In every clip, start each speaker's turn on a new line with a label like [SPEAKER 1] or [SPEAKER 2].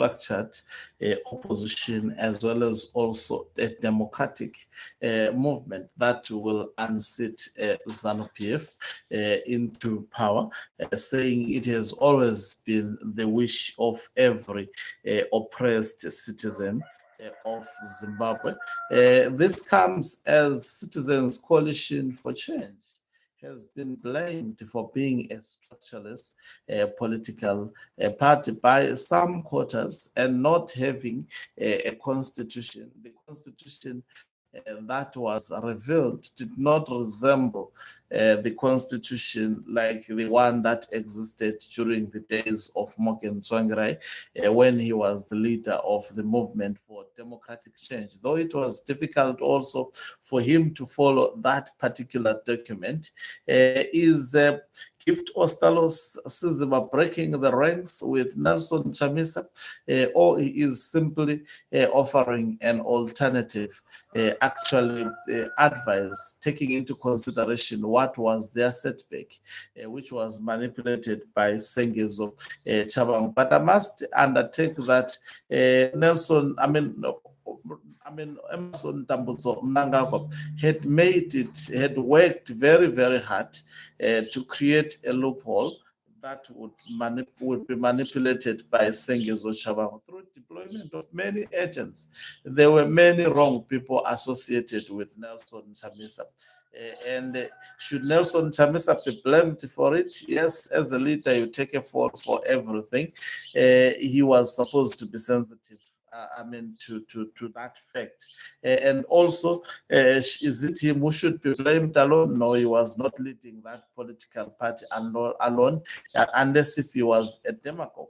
[SPEAKER 1] structured opposition as well as also a democratic movement that will unseat ZANU-PF into power, saying it has always been the wish of every oppressed citizen of Zimbabwe. This comes as Citizens Coalition for Change has been blamed for being a structuralist political party by some quarters and not having a constitution. The constitution that was revealed did not resemble the constitution like the one that existed during the days of Morgan Tsvangirai when he was the leader of the movement for democratic change. Though it was difficult also for him to follow that particular document, is Gift Ostallos Siziba breaking the ranks with Nelson Chamisa, or he is simply offering an alternative, actually advice, taking into consideration what was their setback, which was manipulated by Sengezo Chabang. But I must undertake that Emerson Tambutso Mnangagwa had worked very, very hard to create a loophole that would be manipulated by Sengezo Chabang through deployment of many agents. There were many wrong people associated with Nelson Chamisa. And should Nelson Chamisa be blamed for it? Yes, as a leader, you take a fall for everything. He was supposed to be sensitive to that fact. And also, is it him who should be blamed alone? No, he was not leading that political party alone, unless if he was a demagogue.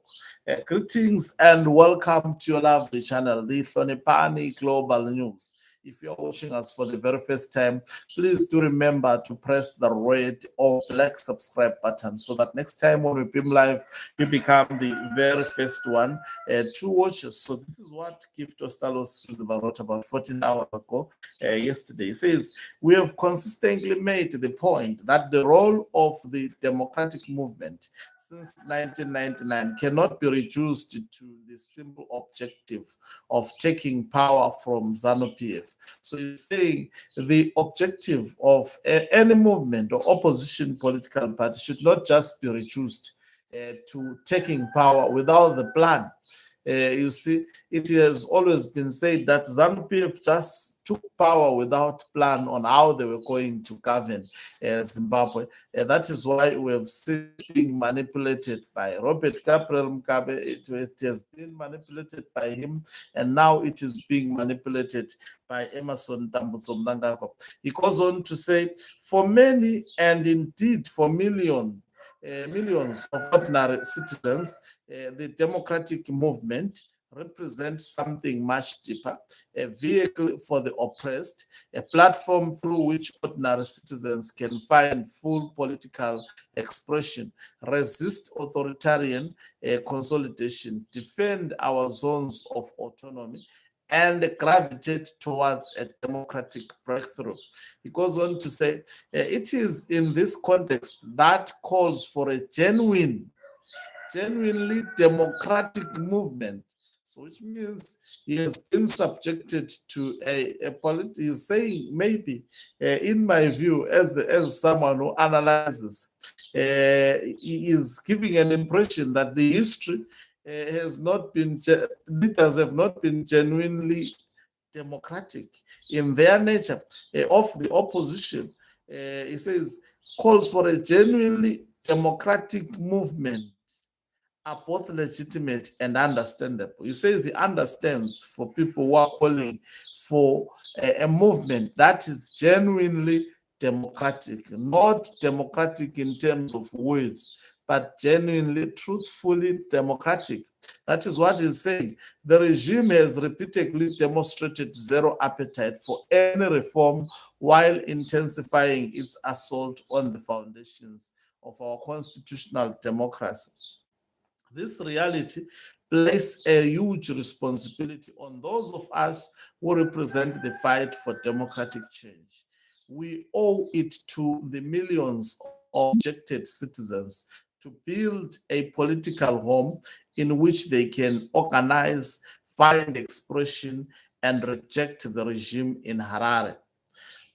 [SPEAKER 1] Greetings and welcome to your lovely channel, the Hlonipani Global News. If you're watching us for the very first time, please do remember to press the red or black subscribe button so that next time when we beam live, you become the very first one to watch us. So this is what Gift Ostallos Siziba wrote about 14 hours ago yesterday. He says, we have consistently made the point that the role of the democratic movement since 1999 cannot be reduced to the simple objective of taking power from ZANU-PF. So he's saying the objective of any movement or opposition political party should not just be reduced to taking power without the plan. You see, it has always been said that ZANU-PF just took power without plan on how they were going to govern Zimbabwe. That is why we have seen being manipulated by Robert Gabriel Mugabe. It has been manipulated by him, and now it is being manipulated by Emerson Tambutso Mnangagwa. He goes on to say, for many and indeed for millions of ordinary citizens, the democratic movement represents something much deeper, a vehicle for the oppressed, a platform through which ordinary citizens can find full political expression, resist authoritarian consolidation, defend our zones of autonomy, and gravitate towards a democratic breakthrough. He goes on to say, it is in this context that calls for a genuinely democratic movement. So which means he has been subjected to a polity. He's saying maybe, in my view, as someone who analyzes, he is giving an impression that the history has not been, leaders have not been genuinely democratic in their nature of the opposition. He says, calls for a genuinely democratic movement are both legitimate and understandable. He says he understands for people who are calling for a movement that is genuinely democratic, not democratic in terms of words, but genuinely, truthfully democratic. That is what he's saying. The regime has repeatedly demonstrated zero appetite for any reform while intensifying its assault on the foundations of our constitutional democracy. This reality places a huge responsibility on those of us who represent the fight for democratic change. We owe it to the millions of rejected citizens to build a political home in which they can organize, find expression, and reject the regime in Harare.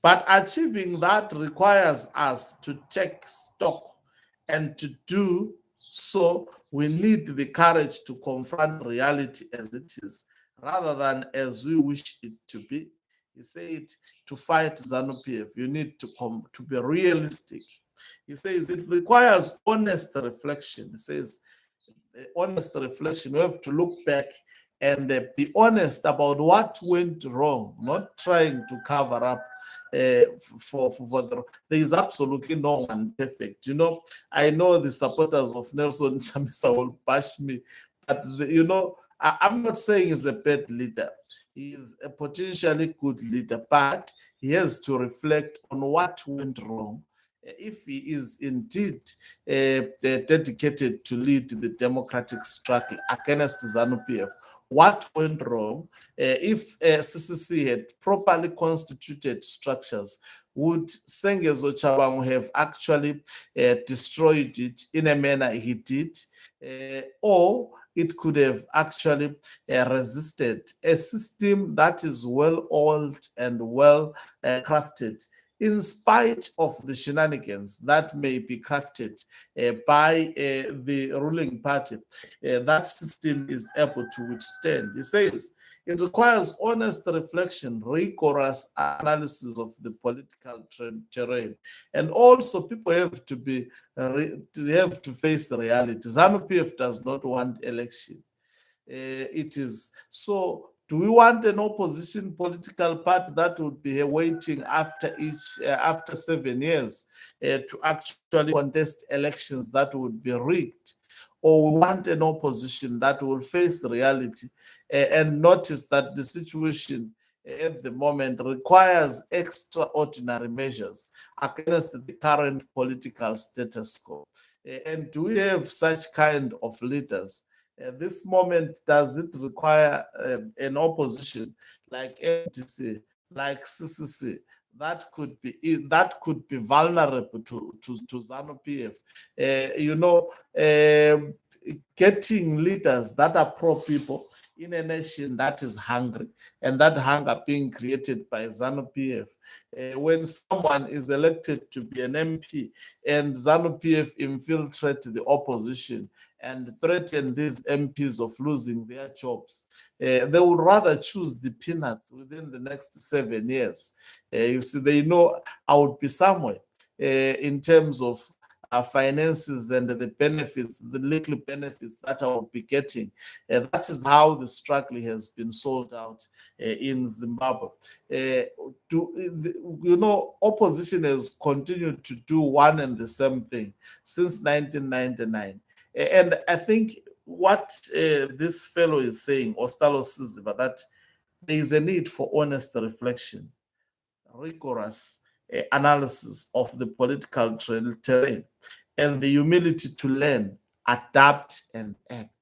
[SPEAKER 1] But achieving that requires us to take stock, and to do so, we need the courage to confront reality as it is, rather than as we wish it to be. He said, to fight ZANU-PF, you need to be realistic. He says it requires honest reflection. He says, honest reflection. We have to look back and be honest about what went wrong, not trying to cover up there is absolutely no one perfect. I know the supporters of Nelson Chamisa will bash me, but I'm not saying he's a bad leader. He is a potentially good leader, but he has to reflect on what went wrong. If he is indeed dedicated to lead the democratic struggle against ZANU-PF, what went wrong? If CCC had properly constituted structures, would Sengezo Chabangu have actually destroyed it in a manner he did? Or it could have actually resisted a system that is well oiled and well crafted, in spite of the shenanigans that may be crafted by the ruling party. That system is able to withstand. He says it requires honest reflection, rigorous analysis of the political terrain, and also people have to face the reality. ZANU-PF does not want election. It is so. Do we want an opposition political party that would be waiting after 7 years to actually contest elections that would be rigged? Or we want an opposition that will face reality and notice that the situation at the moment requires extraordinary measures against the current political status quo? And do we have such kind of leaders? At this moment, does it require an opposition like NDC, like CCC, that could be vulnerable to ZANU-PF? Getting leaders that are pro-people in a nation that is hungry, and that hunger being created by ZANU-PF. When someone is elected to be an MP and ZANU-PF infiltrate the opposition and threaten these MPs of losing their jobs, they would rather choose the peanuts within the next 7 years. You see, they know I would be somewhere in terms of finances and the benefits, the little benefits that I will be getting. That is how the struggle has been sold out in Zimbabwe. Opposition has continued to do one and the same thing since 1999. And I think what this fellow is saying, Ostallos Siziba, that there is a need for honest reflection, rigorous analysis of the political terrain, and the humility to learn, adapt, and act.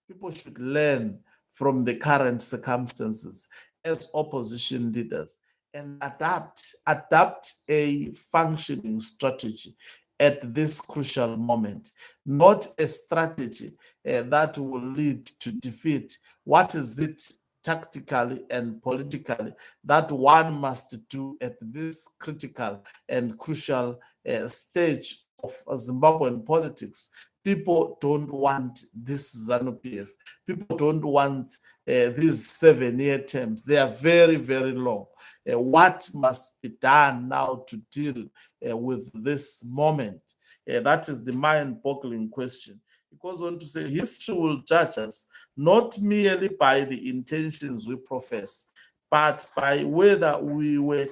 [SPEAKER 1] People should learn from the current circumstances as opposition leaders and adapt a functioning strategy at this crucial moment, not a strategy that will lead to defeat. What is it tactically and politically that one must do at this critical and crucial stage of Zimbabwean politics? People don't want this ZANU-PF. People don't want these 7-year terms. They are very, very long. What must be done now to deal with this moment? That is the mind-boggling question. He goes on to say, history will judge us not merely by the intentions we profess, but by whether we were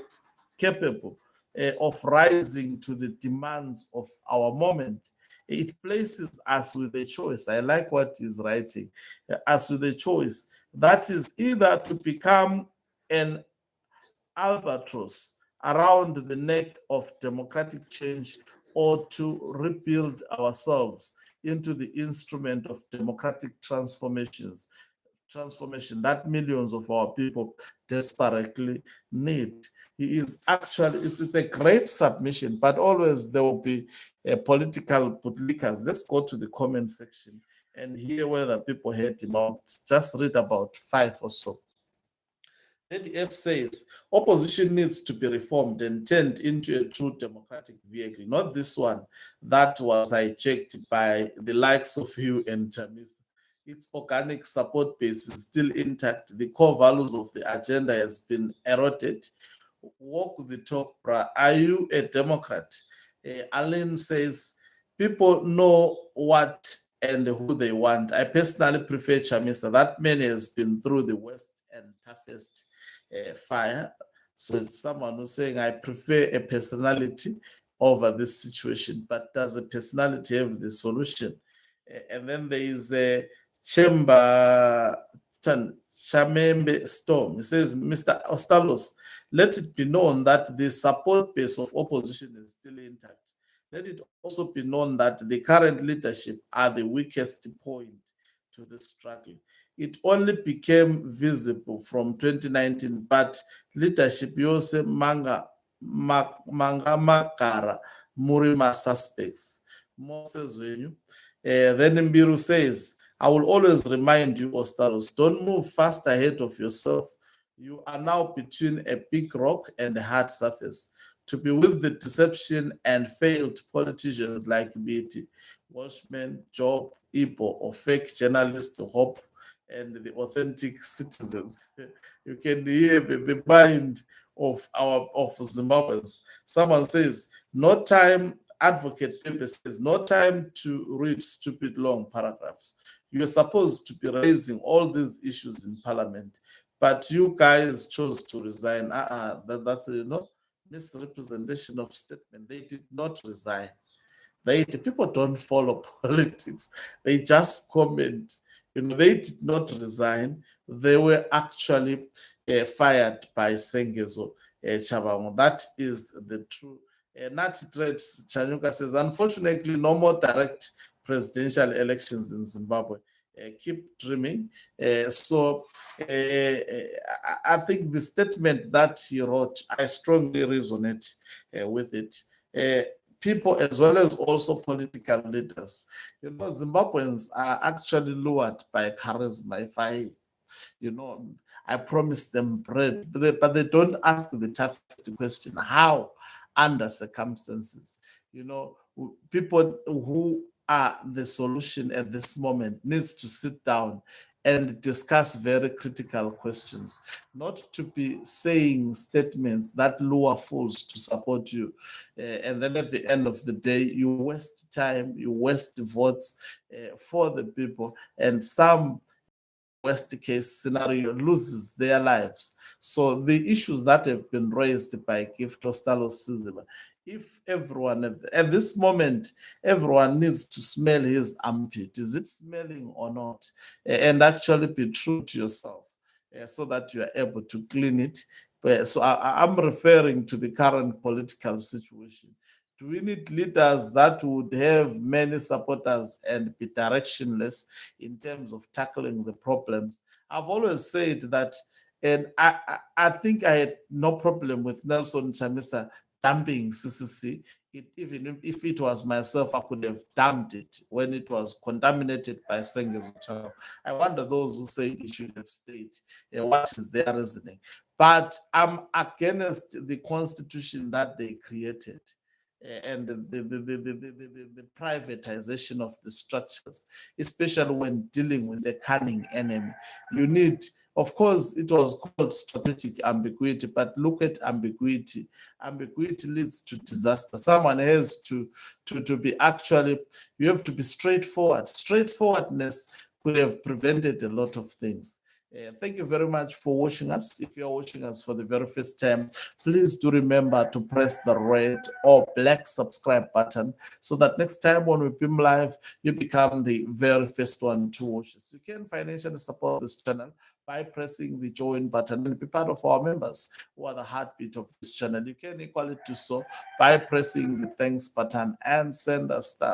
[SPEAKER 1] capable of rising to the demands of our moment. It places us with a choice. I like what he's writing. Us with a choice. That is either to become an albatross around the neck of democratic change, or to rebuild ourselves into the instrument of democratic transformation that millions of our people desperately need. He is actually, it's a great submission, but always there will be a political bootlickers. Let's go to the comment section and hear whether people heard him out. Just read about 5 or so. Lady F says, opposition needs to be reformed and turned into a true democratic vehicle, not this one that was hijacked by the likes of you and Jamis. Its organic support base is still intact. The core values of the agenda has been eroded. Walk the talk, bruh. Are you a Democrat? Alan says, people know what and who they want. I personally prefer Chamisa. That man has been through the worst and toughest fire. So it's someone who's saying, I prefer a personality over this situation. But does a personality have the solution? And then there is a Chamber Chamembe Storm. He says, Mr. Ostallos, let it be known that the support base of opposition is still intact. Let it also be known that the current leadership are the weakest point to the struggle. It only became visible from 2019, but leadership Yose Manga Makara Murima suspects. Moses Venue. Then Mbiru says, I will always remind you, Ostallos, don't move fast ahead of yourself. You are now between a big rock and a hard surface. To be with the deception and failed politicians like BT, Watchman, Job, Ipo, or fake journalists, Hope, and the authentic citizens. You can hear the mind of Zimbabweans. Someone says, no time, Advocate Pepe says, no time to read stupid long paragraphs. You're supposed to be raising all these issues in Parliament, but you guys chose to resign. That's misrepresentation of statement. They did not resign. People don't follow politics. They just comment. They did not resign. They were actually fired by Sengezo Chabango. That is the true. Nati Trades Chanyuka says, unfortunately, no more direct presidential elections in Zimbabwe. Keep dreaming. I think the statement that he wrote, I strongly resonate with it. People as well as also political leaders. Zimbabweans are actually lured by charisma. I promise them bread, but they don't ask the toughest question: how, under circumstances? People who are the solution at this moment needs to sit down and discuss very critical questions, not to be saying statements that lure fools to support you. And then at the end of the day, you waste time, you waste votes for the people, and some worst case scenario loses their lives. So the issues that have been raised by Gift Ostallos Siziba, if everyone at this moment, everyone needs to smell his armpit. Is it smelling or not? And actually be true to yourself so that you are able to clean it. So I'm referring to the current political situation. Do we need leaders that would have many supporters and be directionless in terms of tackling the problems? I've always said that, and I think I had no problem with Nelson Chamisa dumping CCC. Even if it was myself, I could have dumped it when it was contaminated by Sengezo. I wonder those who say it should have stayed. What is their reasoning? But I'm against the constitution that they created and the privatization of the structures, especially when dealing with a cunning enemy. You need, of course, it was called strategic ambiguity, but look at ambiguity. Ambiguity leads to disaster. Someone has to be actually, you have to be straightforward. Straightforwardness could have prevented a lot of things. Thank you very much for watching us. If you're watching us for the very first time, please do remember to press the red or black subscribe button so that next time when we beam live, you become the very first one to watch us. You can financially support this channel by pressing the join button and be part of our members who are the heartbeat of this channel. You can equally do so by pressing the thanks button and send us stuff.